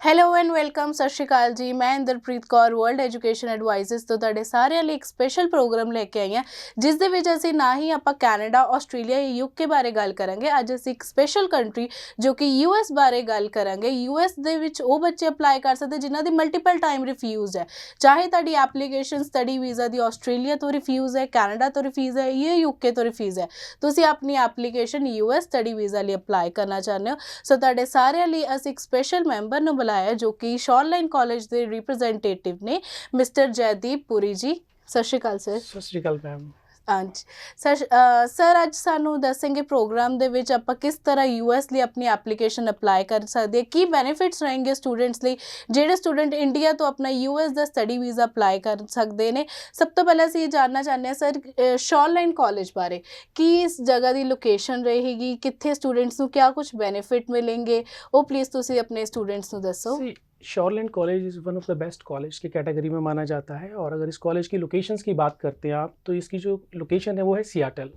Hello and welcome. ਸਤਿ ਸ਼੍ਰੀ ਅਕਾਲ ਜੀ। ਮੈਂ Inderpreet Kaur world education advisers ਤੋਂ ਤੁਹਾਡੇ ਸਾਰਿਆਂ ਲਈ ਇੱਕ ਸਪੈਸ਼ਲ ਪ੍ਰੋਗਰਾਮ ਲੈ ਕੇ ਆਈ ਹਾਂ, ਜਿਸ ਦੇ ਵਿੱਚ ਅਸੀਂ ਨਾ ਹੀ ਆਪਾਂ ਕੈਨੇਡਾ, ਆਸਟ੍ਰੇਲੀਆ ਜਾਂ ਯੂਕੇ ਬਾਰੇ ਗੱਲ ਕਰਾਂਗੇ। ਅੱਜ ਅਸੀਂ ਇੱਕ ਸਪੈਸ਼ਲ ਕੰਟਰੀ ਜੋ ਕਿ ਯੂਐਸ ਬਾਰੇ ਗੱਲ ਕਰਾਂਗੇ। ਯੂਐਸ ਦੇ ਵਿੱਚ ਉਹ ਬੱਚੇ ਅਪਲਾਈ ਕਰ ਸਕਦੇ ਜਿਨ੍ਹਾਂ ਦੀ ਮਲਟੀਪਲ ਟਾਈਮ ਰਿਫਿਊਜ਼ ਹੈ, ਚਾਹੇ ਤੁਹਾਡੀ ਐਪਲੀਕੇਸ਼ਨ ਸਟੱਡੀ ਵੀਜ਼ਾ ਦੀ ਆਸਟ੍ਰੇਲੀਆ ਤੋਂ ਰਿਫਿਊਜ਼ ਹੈ, ਕੈਨੇਡਾ ਤੋਂ ਰਿਫਿਊਜ਼ ਹੈ ਜਾਂ ਯੂਕੇ ਤੋਂ ਰਿਫਿਊਜ਼ ਹੈ। ਤੁਸੀਂ ਆਪਣੀ ਐਪਲੀਕੇਸ਼ਨ ਯੂਐਸ ਸਟੱਡੀ ਵੀਜ਼ਾ ਲਈ ਅਪਲਾਈ ਕਰਨਾ ਚਾਹੁੰਦੇ ਹੋ, ਸੋ ਤੁਹਾਡੇ ਸਾਰਿਆਂ ਲਈ ਅਸੀਂ ਇੱਕ ਸਪੈਸ਼ਲ ਮੈਂਬਰ ਨੂੰ ਬੁਲਾਇਆ ਜੋ ਕਿ ਸ਼ੋਰਲਾਈਨ ਕਾਲਜ ਦੇ ਰਿਪਰੈਜ਼ੈਂਟੇਟਿਵ ਨੇ, ਮਿਸਟਰ ਜੈਦੀਪ ਪੁਰੀ ਜੀ। ਸਤਿ ਸ਼੍ਰੀ ਅਕਾਲ ਸਰ। ਸਤਿ ਸ਼੍ਰੀ ਅਕਾਲ ਮੈਮ। ਹਾਂਜੀ ਸਰ ਅੱਜ ਸਾਨੂੰ ਦੱਸेंगे ਪ੍ਰੋਗਰਾਮ ਦੇ ਵਿੱਚ ਆਪਾਂ ਕਿਸ ਤਰ੍ਹਾਂ ਯੂਐਸ ਲਈ ਆਪਣੀ ਐਪਲੀਕੇਸ਼ਨ ਅਪਲਾਈ ਕਰ ਸਕਦੇ, ਕੀ ਬੈਨੀਫਿਟਸ ਰਹਿਣਗੇ ਸਟੂਡੈਂਟਸ ਲਈ ਜਿਹੜੇ ਸਟੂਡੈਂਟ ਇੰਡੀਆ ਤੋਂ ਆਪਣਾ ਯੂਐਸ ਦਾ ਸਟੱਡੀ ਵੀਜ਼ਾ ਅਪਲਾਈ ਕਰ ਸਕਦੇ ਨੇ। ਸਭ ਤੋਂ ਪਹਿਲਾਂ ਅਸੀਂ ਜਾਣਨਾ ਚਾਹੁੰਦੇ ਹਾਂ ਸਰ ਸ਼ੋਰਲਾਈਨ ਕਾਲਜ ਬਾਰੇ, ਕੀ ਇਸ ਜਗ੍ਹਾ ਦੀ ਲੋਕੇਸ਼ਨ रहेगी, ਕਿੱਥੇ ਸਟੂਡੈਂਟਸ ਨੂੰ क्या कुछ बेनिफिट मिलेंगे, वो प्लीज़ ਤੁਸੀਂ ਆਪਣੇ स्टूडेंट्स ਨੂੰ ਦੱਸੋ। Shoreland college is one of the best college की कैटेगरी में माना जाता है। और अगर इस कॉलेज की लोकेशंस की बात करते हैं आप, तो इसकी जो लोकेशन है वो है सियाटल,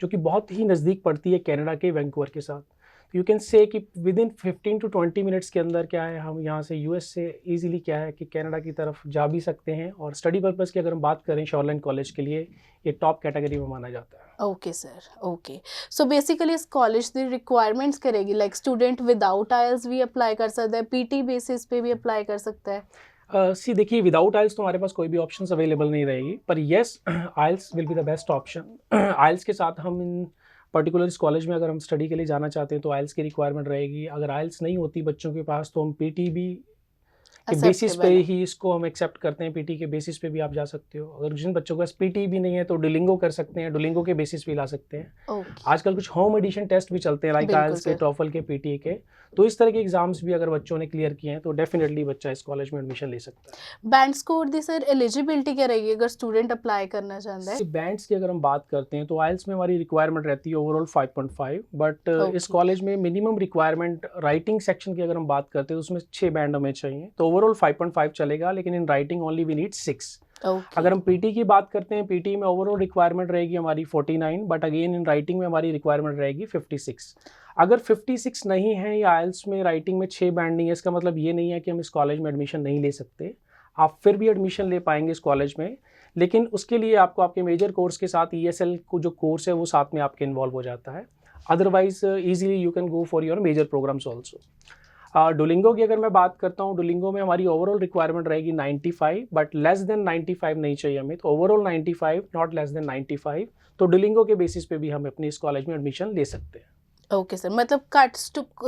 जो कि बहुत ही नज़दीक पड़ती है कनाडा के वैंकूवर के साथ। तो यू कैन से कि विद इन 15 to 20 मिनट्स के अंदर क्या है, हम यहाँ से यूएस से ईजिली क्या है कि कनाडा की तरफ जा भी सकते हैं। और स्टडी पर्पज़ की अगर हम बात करें शॉरलैंड कॉलेज के लिए, ये टॉप कैटेगरी में माना जाता है। Okay sir, okay. So basically इस कॉलेज की रिक्वायरमेंट्स करेगी, लाइक स्टूडेंट विदाउट आइल्स भी अप्लाई कर सकता है, पीटी बेसिस पे भी अप्लाई कर सकता है। सी देखिए, विदाउट आइल्स तो हमारे पास कोई भी ऑप्शंस अवेलेबल नहीं रहेगी, पर yes IELTS will be the best option. IELTS के साथ हम इन पर्टिकुलर इस कॉलेज में अगर हम स्टडी के लिए जाना चाहते हैं तो आइल्स की रिक्वायरमेंट रहेगी। अगर आइल्स नहीं होती बच्चों के पास तो हम पीटी भी के बेसिस पे ही इसको हम एक्सेप्ट करते हैं। पीटी के बेसिस पे भी आप जा सकते हो। अगर जिन बच्चों के पास पीटी भी नहीं है तो डुलिंगो कर सकते हैं, डुलिंगो के बेसिस पे ला सकते हैं। आजकल कुछ होम एडिशन टेस्ट भी चलते हैं, लाइक आइल्स के, टॉफल के, पीटी के। तो इस तरह के एग्जाम्स भी अगर बच्चों ने क्लियर किए हैं तो डेफिनेटली बच्चा इस कॉलेज में एडमिशन ले सकता है। बैंड स्कोर दी सर एलिजिबिलिटी क्या रहेगी अगर स्टूडेंट अप्लाई करना चाहता है? बैंड्स की अगर हम बात करते हैं तो आइल्स में हमारी रिक्वायरमेंट रहती है ओवरऑल 5.5, बट इस कॉलेज में मिनिमम रिक्वायरमेंट राइटिंग सेक्शन की अगर हम बात करते हैं तो उसमें 6 बैंड हमें चाहिए। तो ओवरऑल 5.5 चलेगा, लेकिन in writing only we need 6। अगर हम पीटी की बात करते हैं, पीटी में ओवरऑल रिक्वायरमेंट रहेगी हमारी 49, बट अगेन इन राइटिंग में हमारी रिक्वायरमेंट रहेगी 56। अगर 56 नहीं है या आइल्स में राइटिंग में 6 बैंड नहीं है, इसका मतलब ये नहीं है कि हम इस कॉलेज में एडमिशन नहीं ले सकते। आप फिर भी एडमिशन ले पाएंगे इस कॉलेज में, लेकिन उसके लिए आपको आपके मेजर कोर्स के साथ ESL को जो कोर्स है वो साथ में आपके इन्वॉल्व हो जाता है। Otherwise easily you can go for your major programs also. Duolingo की अगर मैं बात करता हूँ, डुलिंगो में हमारी ओवरऑल रिक्वायरमेंट रहेगी 95, बट लेस देन 95 नहीं चाहिए हमें। तो ओवरऑल 95, नॉट लेस देन 95। तो डुलिंगो के बेसिस पे भी हम अपनी इस कॉलेज में एडमिशन ले सकते हैं। ओके सर, मतलब घट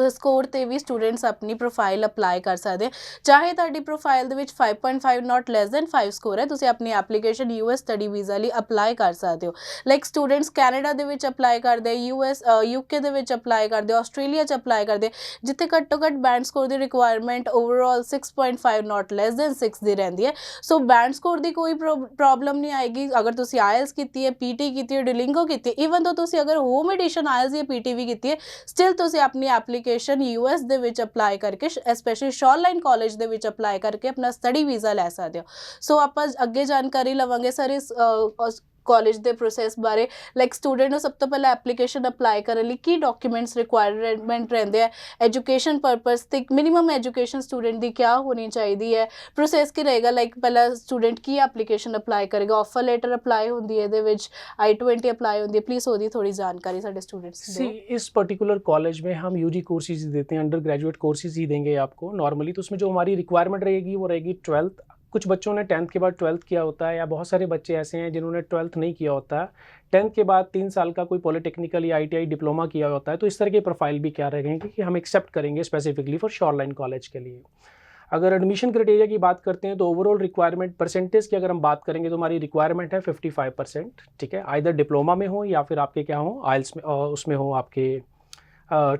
स्कोर ਤੇ ਵੀ ਸਟੂਡੈਂਟਸ ਆਪਣੀ ਪ੍ਰੋਫਾਈਲ ਅਪਲਾਈ ਕਰ ਸਕਦੇ ਆ, ਚਾਹੇ ਤੁਹਾਡੀ ਪ੍ਰੋਫਾਈਲ ਦੇ ਵਿੱਚ 5.5 ਨਾਟ ਲੈਸ ਦੈਨ 5 ਸਕੋਰ ਹੈ, ਤੁਸੀਂ ਆਪਣੀ ਐਪਲੀਕੇਸ਼ਨ ਯੂਐਸ ਸਟੱਡੀ ਵੀਜ਼ਾ ਲਈ ਅਪਲਾਈ ਕਰ ਸਕਦੇ ਹੋ। ਲਾਈਕ ਸਟੂਡੈਂਟਸ ਕੈਨੇਡਾ ਦੇ ਵਿੱਚ ਅਪਲਾਈ ਕਰਦੇ, ਯੂਐਸ ਯੂਕੇ ਦੇ ਵਿੱਚ ਅਪਲਾਈ ਕਰਦੇ, ਆਸਟ੍ਰੇਲੀਆ 'ਚ ਅਪਲਾਈ ਕਰਦੇ, ਜਿੱਥੇ ਘੱਟੋ ਘੱਟ ਬੈਂਡ ਸਕੋਰ ਦੀ ਰਿਕੁਆਇਰਮੈਂਟ ਓਵਰਆਲ 6.5 ਨਾਟ ਲੈਸ ਦੈਨ 6 ਦੀ ਰਹਿੰਦੀ ਹੈ। ਸੋ ਬੈਂਡ ਸਕੋਰ ਦੀ ਕੋਈ ਪ੍ਰੋਬਲਮ ਨਹੀਂ ਆਏਗੀ ਅਗਰ ਤੁਸੀਂ ਆਇਲਸ ਕੀਤੀ ਹੈ, ਪੀਟੀ ਕੀਤੀ ਹੈ, ਡੁਲਿੰਗੋ ਕੀਤੀ ਹੈ। ਈਵਨ ਤੋਂ ਤੁਸੀਂ ਅਗਰ ਹੋਮ ਐਡੀਸ਼ਨ ਆਇਲਸ ਜਾਂ ਪੀਟੀ ਵੀ ਕੀਤੀ ਹੈ, ਸਟਿਲ ਤੁਸੀਂ ਆਪਣੀ ਐਪਲੀਕੇਸ਼ਨ ਯੂਐਸ ਦੇ ਵਿੱਚ ਅਪਲਾਈ ਕਰਕੇ, ਸਪੈਸ਼ਲੀ ਸ਼ੋਰਲਾਈਨ ਕਾਲਜ ਦੇ ਵਿੱਚ ਅਪਲਾਈ ਕਰਕੇ ਆਪਣਾ ਸਟੱਡੀ ਵੀਜ਼ਾ ਲੈ ਸਕਦੇ ਹੋ। ਸੋ ਆਪਾਂ ਅੱਗੇ ਜਾਣਕਾਰੀ ਲਵਾਂਗੇ ਸਰ ਇਸ ਕਾਲਜ ਦੇ ਪ੍ਰੋਸੈਸ ਬਾਰੇ। ਲਾਈਕ ਸਟੂਡੈਂਟ ਨੂੰ ਸਭ ਤੋਂ ਪਹਿਲਾਂ ਐਪਲੀਕੇਸ਼ਨ ਅਪਲਾਈ ਕਰਨ ਲਈ ਕੀ ਡਾਕੂਮੈਂਟਸ ਰਿਕੁਆਇਰਮੈਂਟ ਰਹਿੰਦੇ ਆ, ਐਜੂਕੇਸ਼ਨ ਪਰਪਸ ਤੇ ਮਿਨੀਮਮ ਐਜੂਕੇਸ਼ਨ ਸਟੂਡੈਂਟ ਦੀ ਕੀ ਹੋਣੀ ਚਾਹੀਦੀ ਹੈ, ਪ੍ਰੋਸੈਸ ਕੀ ਰਹੇਗਾ। ਲਾਈਕ ਪਹਿਲਾਂ ਸਟੂਡੈਂਟ ਕੀ ਐਪਲੀਕੇਸ਼ਨ ਅਪਲਾਈ ਕਰੇਗਾ, ਆਫਰ ਲੈਟਰ ਅਪਲਾਈ ਹੁੰਦੀ ਹੈ ਇਹਦੇ ਵਿੱਚ, I-20 ਅਪਲਾਈ ਹੁੰਦੀ है, प्लीज़ ਉਹਦੀ ਥੋੜੀ जानकारी साढ़े स्टूडेंट्स सी इस पर्टिकुलर कॉलेज में हम UG कोर्सेज देते हैं, अंडर ग्रेजुएट कोर्सेज ही देंगे आपको नॉर्मली। तो उसमें जो हमारी रिक्वायरमेंट रहेगी वो रहेगी 12th। कुछ बच्चों ने 10th के बाद 12th किया होता है, या बहुत सारे बच्चे ऐसे हैं जिन्होंने 12th नहीं किया होता है। 10th के बाद 3 साल का कोई पॉलिटेक्निकल या ITI डिप्लोमा किया होता है। तो इस तरह की प्रोफाइल भी क्या रहेंगे कि हम एक्सेप्ट करेंगे स्पेसिफिकली फॉर शोरलाइन कॉलेज के लिए। अगर एडमिशन क्राइटेरिया की बात करते हैं तो ओवरऑल रिक्वायरमेंट परसेंटेज की अगर हम बात करेंगे तो हमारी रिक्वायरमेंट है 55%। ठीक है, आइदर डिप्लोमा में हो या फिर आपके क्या हो आइल्स में, उसमें हो आपके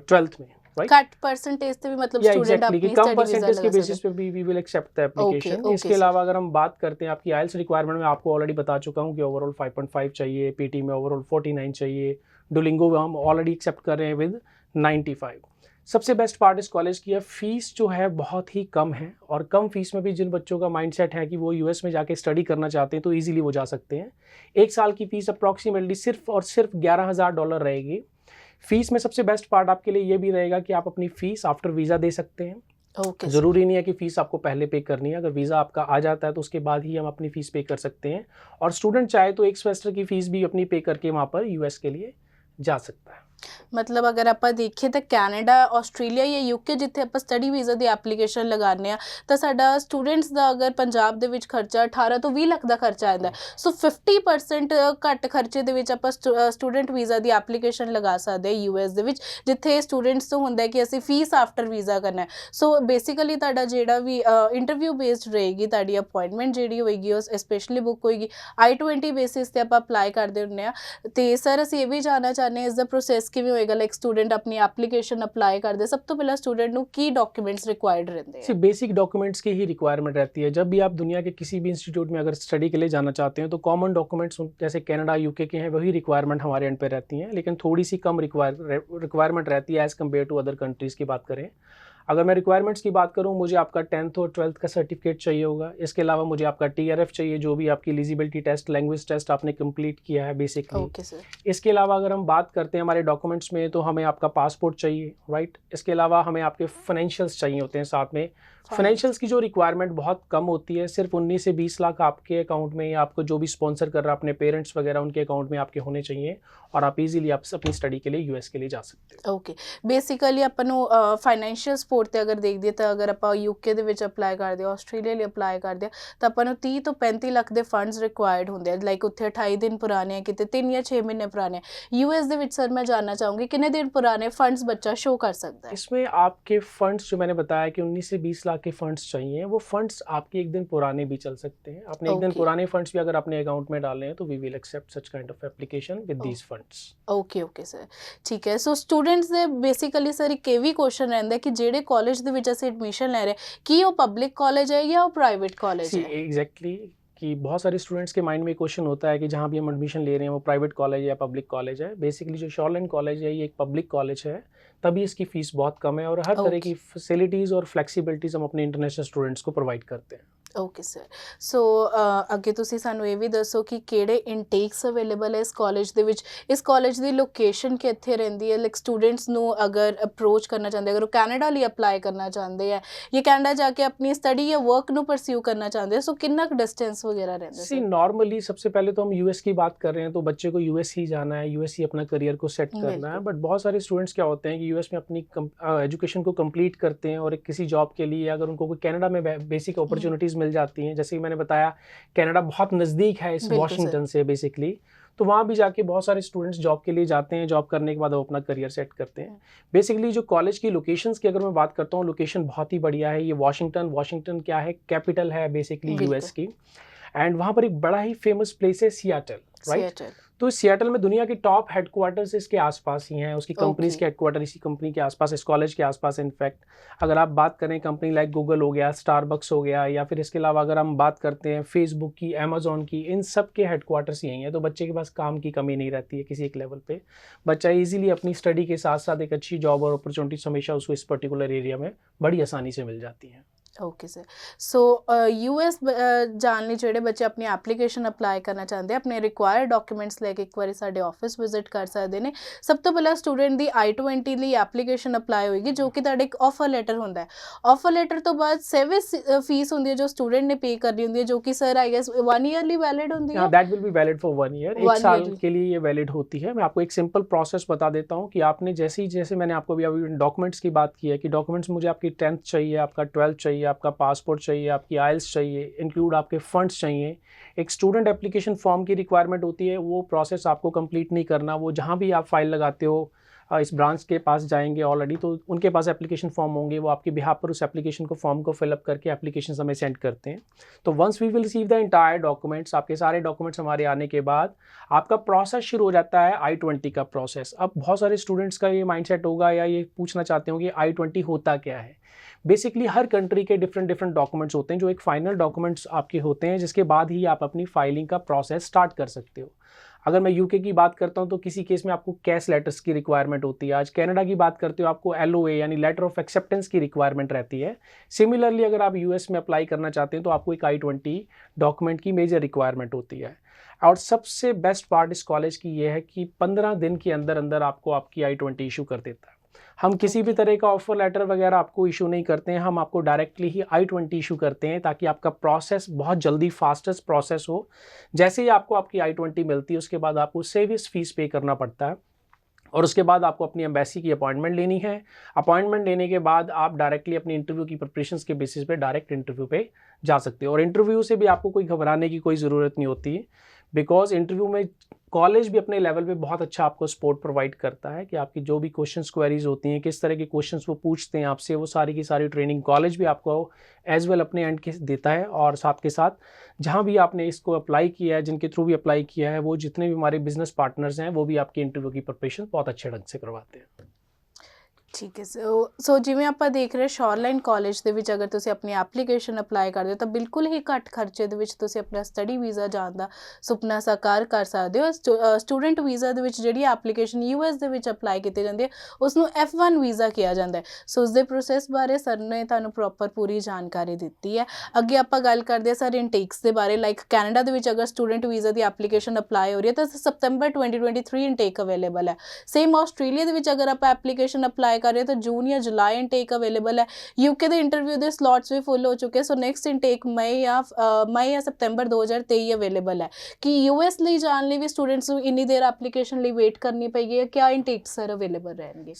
12th में, राइट। कट परसेंटेज पे भी मतलब स्टूडेंट अपनी कम परसेंटेज के बेसिस पे भी we will accept the application. इसके अलावा अगर हम बात करते हैं आपकी आइल्स रिक्वायरमेंट में, आपको ऑलरेडी बता चुका हूँ कि ओवरऑल 5.5 चाहिए, पीटी में ओवरऑल 49 चाहिए, डुलिंगो में हम ऑलरेडी एक्सेप्ट कर रहे हैं विद 95। सबसे बेस्ट पार्ट इस कॉलेज की है फीस जो है बहुत ही कम है, और कम फीस में भी जिन बच्चों का माइंडसेट है कि वो यूएस में जाके स्टडी करना चाहते हैं तो इजीली वो जा सकते हैं। एक साल की फ़ीस अप्रॉक्सीमेटली सिर्फ और सिर्फ $11,000 रहेगी। फ़ीस में सबसे बेस्ट पार्ट आपके लिए ये भी रहेगा कि आप अपनी फ़ीस आफ्टर वीज़ा दे सकते हैं। Okay sir. ज़रूरी नहीं है कि फ़ीस आपको पहले पे करनी है, अगर वीज़ा आपका आ जाता है तो उसके बाद ही हम अपनी फ़ीस पे कर सकते हैं, और स्टूडेंट चाहे तो एक सेमेस्टर की फ़ीस भी अपनी पे करके वहाँ पर यूएस के लिए जा सकता है। ਮਤਲਬ ਅਗਰ ਆਪਾਂ ਦੇਖੀਏ ਤਾਂ ਕੈਨੇਡਾ, ਆਸਟ੍ਰੇਲੀਆ ਜਾਂ ਯੂਕੇ ਜਿੱਥੇ ਆਪਾਂ ਸਟੱਡੀ ਵੀਜ਼ਾ ਦੀ ਐਪਲੀਕੇਸ਼ਨ ਲਗਾਉਂਦੇ ਆ, ਤਾਂ ਸਾਡਾ ਸਟੂਡੈਂਟਸ ਦਾ ਅਗਰ ਪੰਜਾਬ ਦੇ ਵਿੱਚ ਖਰਚਾ 18 ਤੋਂ 20 ਲੱਖ ਦਾ ਖਰਚਾ ਆਉਂਦਾ ਹੈ। ਸੋ 50% ਘੱਟ ਖਰਚੇ ਦੇ ਵਿੱਚ ਆਪਾਂ ਸਟੂਡੈਂਟ ਵੀਜ਼ਾ ਦੀ ਐਪਲੀਕੇਸ਼ਨ ਲਗਾ ਸਕਦੇ ਹਾਂ ਯੂਐਸ ਦੇ ਵਿੱਚ, ਜਿੱਥੇ ਸਟੂਡੈਂਟਸ ਤੋਂ ਹੁੰਦਾ ਹੈ ਕਿ ਅਸੀਂ ਫੀਸ ਆਫਟਰ ਵੀਜ਼ਾ ਕਰਨਾ ਹੈ। ਸੋ ਬੇਸਿਕਲੀ ਤੁਹਾਡਾ ਜਿਹੜਾ ਵੀ ਇੰਟਰਵਿਊ ਬੇਸਡ ਰਹੇਗੀ, ਤੁਹਾਡੀ ਅਪਾਇੰਟਮੈਂਟ ਜਿਹੜੀ ਹੋਏਗੀ ਉਹ ਸਪੈਸ਼ਲੀ ਬੁੱਕ ਹੋਏਗੀ, I-20 ਬੇਸਿਸ ਤੇ ਆਪਾਂ ਅਪਲਾਈ ਕਰਦੇ ਹੁੰਦੇ ਆ। ਤੇ ਸਰ ਅਸੀਂ ਇਹ ਵੀ ਜਾਣਨਾ ਚਾਹੁੰਦੇ ਹਾਂ ਇਸ ਦਾ ਪ੍ਰੋਸੈਸ ਕਿਵੇਂ ਹੋਏਗਾ, ਲਾਈਕ ਸਟੂਡੈਂਟ ਆਪਣੀ ਐਪਲੀਕੇਸ਼ਨ ਅਪਲਾਈ ਕਰਦੇ, ਸਭ ਤੋਂ ਪਹਿਲਾਂ स्टूडेंट ਨੂੰ ਕੀ डॉक्यूमेंट्स रिक्वायर्ड रहते सी हैं? बेसिक डॉक्यूमेंट्स की ही रिक्वायरमेंट रहती है। जब भी आप दुनिया के किसी भी इंस्टीट्यूट में अगर स्टडी के लिए जाना चाहते हैं तो कॉमन डॉक्यूमेंट्स जैसे कनाडा यूके के हैं वही रिक्वायरमेंट हमारे एंड पे रहती हैं, लेकिन थोड़ी सी कम रिक्वायरमेंट रहती है as compare to other countries की बात करें। अगर मैं रिक्वायरमेंट्स की बात करूं, मुझे आपका 10th और 12th का सर्टिफिकेट चाहिए होगा। इसके अलावा मुझे आपका TRF चाहिए, जो भी आपकी एलिजिबिलिटी टेस्ट, लैंग्वेज टेस्ट आपने कंप्लीट किया है बेसिकली। Okay sir. इसके अलावा अगर हम बात करते हैं हमारे डॉक्यूमेंट्स में, तो हमें आपका पासपोर्ट चाहिए, राइट। इसके अलावा हमें आपके फाइनेंशियल्स चाहिए होते हैं साथ में। फाइनेंशियल्स की जो रिक्वायरमेंट बहुत कम होती है, सिर्फ 19 से 20 लाख आपके अकाउंट में, या आपको जो भी स्पॉन्सर कर रहा है अपने पेरेंट्स वगैरह उनके अकाउंट में आपके होने चाहिए, और आप इजीली आप अपनी स्टडी के लिए यूएस के लिए जा सकते हो। ਓਕੇ, ਬੇਸਿਕਲੀ ਆਪਾਂ ਨੂੰ ਫਾਈਨੈਂਸ਼ੀਅਲ ਸਪੋਰਟ ਤੇ ਅਗਰ ਦੇਖਦੇ ਤਾਂ ਅਗਰ ਆਪਾਂ ਯੂਕੇ ਦੇ ਵਿੱਚ ਅਪਲਾਈ ਕਰਦੇ ਹਾਂ, ਆਸਟ੍ਰੇਲੀਆ ਲਈ ਅਪਲਾਈ ਕਰਦੇ ਹਾਂ, ਤਾਂ ਆਪਾਂ ਨੂੰ 30 ਤੋਂ 35 ਲੱਖ ਦੇ ਫੰਡਸ ਰਿਕੁਆਇਰਡ ਹੁੰਦੇ ਆ, ਲਾਈਕ ਉੱਥੇ 28 ਦਿਨ ਪੁਰਾਣੇ ਆ, ਕਿਤੇ 3 ਜਾਂ 6 ਮਹੀਨੇ ਪੁਰਾਣੇ। ਯੂਐਸ ਦੇ ਵਿੱਚ ਸਰ ਮੈਂ ਜਾਨਣਾ ਚਾਹੂੰਗੀ ਕਿੰਨੇ ਦਿਨ ਪੁਰਾਣੇ ਫੰਡਸ ਬੱਚਾ ਸ਼ੋ ਕਰ ਸਕਦਾ ਹੈ? इसमें आपके फंड्स, जो मैंने बताया कि 19 से 20 लाख के फंड्स चाहिए, वो फंड्स आपके एक दिन पुराने भी चल सकते हैं। अपने एक दिन Okay. पुराने फंड्स भी अगर अपने अकाउंट में डाले हैं तो we will accept such kind of application with Oh. These funds. Okay okay sir, ਠੀਕ ਹੈ। ਸੋ ਸਟੂਡੈਂਟਸ ਦੇ ਬੇਸਿਕਲੀ ਸਰ ਇੱਕ ਇਹ ਵੀ ਕੁਐਸਚਨ ਰਹਿੰਦਾ ਕਿ ਜਿਹੜੇ ਕਾਲਜ ਦੇ ਵਿੱਚ ਅਸੀਂ ਐਡਮਿਸ਼ਨ ਲੈ ਰਹੇ, ਕੀ ਉਹ ਪਬਲਿਕ ਕਾਲਜ ਹੈ ਜਾਂ ਉਹ ਪ੍ਰਾਈਵੇਟ ਕਾਲਜ सी ਹੈ? एग्जैक्टली कि बहुत सारे स्टूडेंट्स के माइंड में क्वेश्चन होता है कि जहाँ भी हम एडमिशन ले रहे हैं वो प्राइवेट कॉलेज या पब्लिक कॉलेज है। बेसिकली जो शॉर्टलैंड कॉलेज है ये एक पब्लिक कॉलेज है, तभी इसकी फ़ीस बहुत कम है, और हर तरह की फैसिलिटीज़ और फ्लेक्सिबिलिटीज़ हम अपने इंटरनेशनल स्टूडेंट्स को प्रोवाइड करते हैं। Okay sir. ਸੋ ਅੱਗੇ ਤੁਸੀਂ ਸਾਨੂੰ ਇਹ ਵੀ ਦੱਸੋ ਕਿ ਕਿਹੜੇ ਇਨਟੇਕਸ ਅਵੇਲੇਬਲ ਹੈ ਇਸ ਕਾਲਜ ਦੇ ਵਿੱਚ, ਇਸ ਕਾਲਜ ਦੀ ਲੋਕੇਸ਼ਨ ਕਿੱਥੇ ਰਹਿੰਦੀ ਹੈ, ਲਾਈਕ ਸਟੂਡੈਂਟਸ ਨੂੰ ਅਗਰ ਅਪਰੋਚ ਕਰਨਾ ਚਾਹੁੰਦੇ, ਅਗਰ ਉਹ ਕੈਨੇਡਾ ਲਈ ਅਪਲਾਈ ਕਰਨਾ ਚਾਹੁੰਦੇ ਹੈ ਜਾਂ ਕੈਨੇਡਾ ਜਾ ਕੇ ਆਪਣੀ ਸਟੱਡੀ ਜਾਂ ਵਰਕ ਨੂੰ ਪਰਸਿਊ ਕਰਨਾ ਚਾਹੁੰਦੇ ਹੈ, ਸੋ ਕਿੰਨਾ ਕੁ डिस्टेंस वगैरह रहता सी है? नॉर्मली सबसे पहले तो हम यूएस की बात कर रहे हैं तो बच्चे को यूएस ही जाना है, यूएस ही अपना करियर को सेट करना है। बिल्कुल। बट बहुत सारे स्टूडेंट्स क्या होते हैं कि यूएस में अपनी एजुकेशन को कंप्लीट करते हैं, और एक किसी जॉब के लिए अगर उनको कोई कनाडा में बेसिक अपॉर्चुनिटीज़ मिल जाती हैं, जैसे कि मैंने बताया कनाडा बहुत नज़दीक है इस बिल्कुल वॉशिंगटन से बेसिकली, तो वहाँ भी जाके बहुत सारे स्टूडेंट्स जॉब के लिए जाते हैं। जॉब करने के बाद वो अपना करियर सेट करते हैं। बेसिकली जो कॉलेज की लोकेशंस की अगर मैं बात करता हूँ, लोकेशन बहुत ही बढ़िया है। ये वाशिंगटन क्या है, कैपिटल है बेसिकली यूएस की, एंड वहाँ पर एक बड़ा ही फेमस प्लेस है सियाटल, राइट। सियाटल। तो सियाटल में दुनिया के टॉप हेडक्वार्टर्स इसके आसपास ही हैं, उसकी कंपनीज Okay. के हेडक्वार्टर इसी कंपनी के आसपास, इस कॉलेज के आसपास। इनफैक्ट अगर आप बात करें कंपनी लाइक गूगल हो गया, स्टारबक्स हो गया, या फिर इसके अलावा अगर हम बात करते हैं फेसबुक की, अमेजोन की, इन सब के हेडक्वार्टर्स यही हैं। तो बच्चे के पास काम की कमी नहीं रहती है किसी एक लेवल पे। बच्चा इजीली अपनी स्टडी के साथ साथ एक अच्छी जॉब और अपॉर्चुनिटीज हमेशा उसको इस पर्टिकुलर एरिया में बड़ी आसानी से मिल जाती हैं। Okay sir. ਸੋ ਯੂਐਸ ਜਾਣ ਲਈ ਜਿਹੜੇ ਬੱਚੇ ਆਪਣੀ ਐਪਲੀਕੇਸ਼ਨ ਅਪਲਾਈ ਕਰਨਾ ਚਾਹੁੰਦੇ, ਆਪਣੇ ਰਿਕੁਆਇਰਡ ਡਾਕੂਮੈਂਟਸ ਲੈ ਕੇ ਇੱਕ ਵਾਰੀ ਸਾਡੇ ਆਫਿਸ ਵਿਜ਼ਿਟ ਕਰ ਸਕਦੇ ਨੇ। ਸਭ ਤੋਂ ਪਹਿਲਾਂ ਸਟੂਡੈਂਟ ਦੀ I-20 ਲਈ ਐਪਲੀਕੇਸ਼ਨ ਅਪਲਾਈ ਹੋਏਗੀ, ਜੋ ਕਿ ਤੁਹਾਡੇ ਇੱਕ ਆਫਰ ਲੈਟਰ ਹੁੰਦਾ ਹੈ। ਆਫਰ ਲੈਟਰ ਤੋਂ ਬਾਅਦ ਸਰਵਿਸ ਫੀਸ ਹੁੰਦੀ ਹੈ ਜੋ ਸਟੂਡੈਂਟ ਨੇ ਪੇ ਕਰਨੀ ਹੁੰਦੀ ਹੈ, ਜੋ कि सर आई गेस 1 ईयर ਲਈ वैलिड ਹੁੰਦੀ है? That will be valid for 1 year, 1 साल के लिए ये वैलिड होती है। मैं आपको एक सिंपल प्रोसेस बता देता हूँ कि आपने जैसे मैंने आपको अभी डॉक्यूमेंट्स की बात की है कि डॉक्यूमेंट्स मुझे आपकी 10th चाहिए, आपका 12th चाहिए, आपका पासपोर्ट चाहिए, आपकी IELTS चाहिए, इंक्लूड आपके फंड्स चाहिए। एक स्टूडेंट एप्लीकेशन फॉर्म की रिक्वायरमेंट होती है, वो प्रोसेस आपको कंप्लीट नहीं करना। वो जहाँ भी आप फाइल लगाते हो, इस ब्रांच के पास जाएंगे ऑलरेडी, तो उनके पास एप्लीकेशन फॉर्म होंगे, वो आपके बिहाफ पर उस एप्लीकेशन को फॉर्म को फिलअप करके एप्लीकेशन हमें सेंड करते हैं। तो once we will receive the entire documents, आपके सारे डॉक्यूमेंट्स हमारे आने के बाद आपका प्रोसेस शुरू हो जाता है I-20 का प्रोसेस। अब बहुत सारे स्टूडेंट्स का ये माइंडसेट होगा या ये पूछना चाहते हो कि I-20 होता क्या है। बेसिकली हर कंट्री के डिफरेंट डॉक्यूमेंट्स होते हैं, जो एक फाइनल डॉक्यूमेंट्स आपके होते हैं, जिसके बाद ही आप अपनी फाइलिंग का प्रोसेस स्टार्ट कर सकते हो। अगर मैं यूके की बात करता हूं तो किसी केस में आपको कैश लेटर्स की रिक्वायरमेंट होती है। आज कनाडा की बात करते हो, आपको LOA यानी लेटर ऑफ एक्सेप्टेंस की रिक्वायरमेंट रहती है। सिमिलरली अगर आप यूएस में अप्लाई करना चाहते हैं तो आपको एक I-20 डॉक्यूमेंट की मेजर रिक्वायरमेंट होती है। और सबसे बेस्ट पार्ट इस कॉलेज की ये है कि 15 दिन के अंदर अंदर आपको आपकी I-20 इशू कर देता है। हम किसी भी तरह का ऑफर लेटर वगैरह आपको इशू नहीं करते हैं, हम आपको डायरेक्टली ही I-20 इशू करते हैं ताकि आपका प्रोसेस बहुत जल्दी फास्टेस्ट प्रोसेस हो। जैसे ही आपको आपकी I-20 मिलती है उसके बाद आपको सर्विस फीस पे करना पड़ता है और उसके बाद आपको अपनी एम्बेसी की अपॉइंटमेंट लेनी है। अपॉइंटमेंट लेने के बाद आप डायरेक्टली अपनी इंटरव्यू की प्रिपरेशंस के बेसिस पे डायरेक्ट इंटरव्यू पे जा सकते हो और इंटरव्यू से भी आपको कोई घबराने की कोई ज़रूरत नहीं होती है, बिकॉज इंटरव्यू में कॉलेज भी अपने लेवल पे बहुत अच्छा आपको सपोर्ट प्रोवाइड करता है कि आपकी जो भी क्वेश्चंस क्वेरीज होती हैं, किस तरह के क्वेश्चंस वो पूछते हैं आपसे, वो सारी की सारी ट्रेनिंग कॉलेज भी आपको एज वेल अपने एंड के देता है। और साथ के साथ जहाँ भी आपने इसको अप्लाई किया है, जिनके थ्रू भी अप्लाई किया है, वो जितने भी हमारे बिजनेस पार्टनर्स हैं वो भी आपकी इंटरव्यू की प्रिपरेशन बहुत अच्छे ढंग से करवाते हैं। ਠੀਕ ਹੈ ਸੋ ਜਿਵੇਂ ਆਪਾਂ ਦੇਖ ਰਹੇ ਸ਼ੋਰਲਾਈਨ ਕਾਲਜ ਦੇ ਵਿੱਚ ਅਗਰ ਤੁਸੀਂ ਆਪਣੀ ਐਪਲੀਕੇਸ਼ਨ ਅਪਲਾਈ ਕਰਦੇ ਹੋ ਤਾਂ ਬਿਲਕੁਲ ਹੀ ਘੱਟ ਖਰਚੇ ਦੇ ਵਿੱਚ ਤੁਸੀਂ ਆਪਣਾ ਸਟੱਡੀ ਵੀਜ਼ਾ ਜਾਣ ਦਾ ਸੁਪਨਾ ਸਾਕਾਰ ਕਰ ਸਕਦੇ ਹੋ। ਸਟੂਡੈਂਟ ਵੀਜ਼ਾ ਦੇ ਵਿੱਚ ਜਿਹੜੀ ਐਪਲੀਕੇਸ਼ਨ US ਦੇ ਵਿੱਚ ਅਪਲਾਈ ਕੀਤੀ ਜਾਂਦੀ ਹੈ ਉਸ ਨੂੰ F1 ਵੀਜ਼ਾ ਕਿਹਾ ਜਾਂਦਾ ਹੈ। ਸੋ ਉਸ ਦੇ ਪ੍ਰੋਸੈਸ ਬਾਰੇ ਸਰ ਨੇ ਤੁਹਾਨੂੰ ਪ੍ਰੋਪਰ ਪੂਰੀ ਜਾਣਕਾਰੀ ਦਿੱਤੀ ਹੈ। ਅੱਗੇ ਆਪਾਂ ਗੱਲ ਕਰਦੇ ਹਾਂ ਸਰ ਇਨਟੇਕਸ ਦੇ ਬਾਰੇ। ਲਾਈਕ ਕੈਨੇਡਾ ਦੇ ਵਿੱਚ ਅਗਰ ਸਟੂਡੈਂਟ ਵੀਜ਼ਾ ਦੀ ਐਪਲੀਕੇਸ਼ਨ ਅਪਲਾਈ ਹੋ ਰਹੀ ਹੈ ਤਾਂ ਸਤੰਬਰ 2023 ਇਨਟੇਕ ਅਵੇਲੇਬਲ ਹੈ। ਸੇਮ ਆਸਟ੍ਰੇਲੀਆ ਦੇ ਵਿੱਚ ਅਗਰ ਆਪਾਂ ਐਪਲੀਕੇਸ਼ਨ ਅਪਲਾਈ ਕਰ ਰਹੇ ਤਾਂ ਜੂਨ ਜਾਂ ਜੁਲਾਈ ਇਨਟੇਕ ਅਵੇਲੇਬਲ ਹੈ। UK ਦੇ ਇੰਟਰਵਿਊ ਦੇ ਸਲੋਟਸ ਵੀ ਫੁੱਲ ਹੋ ਚੁੱਕੇ, ਸੋ ਨੈਕਸਟ ਇਨਟੇਕ ਮਈ ਜਾਂ ਸਤੰਬਰ 2023 ਅਵੇਲੇਬਲ ਹੈ। ਕਿ US ਲਈ ਜਾਣ ਲਈ ਵੀ स्टूडेंट्स ਨੂੰ ਇੰਨੀ ਦੇਰ एप्लीकेशन ਲਈ वेट करनी पड़ेगी, क्या इनटेक सर अवेलेबल रहेंगे?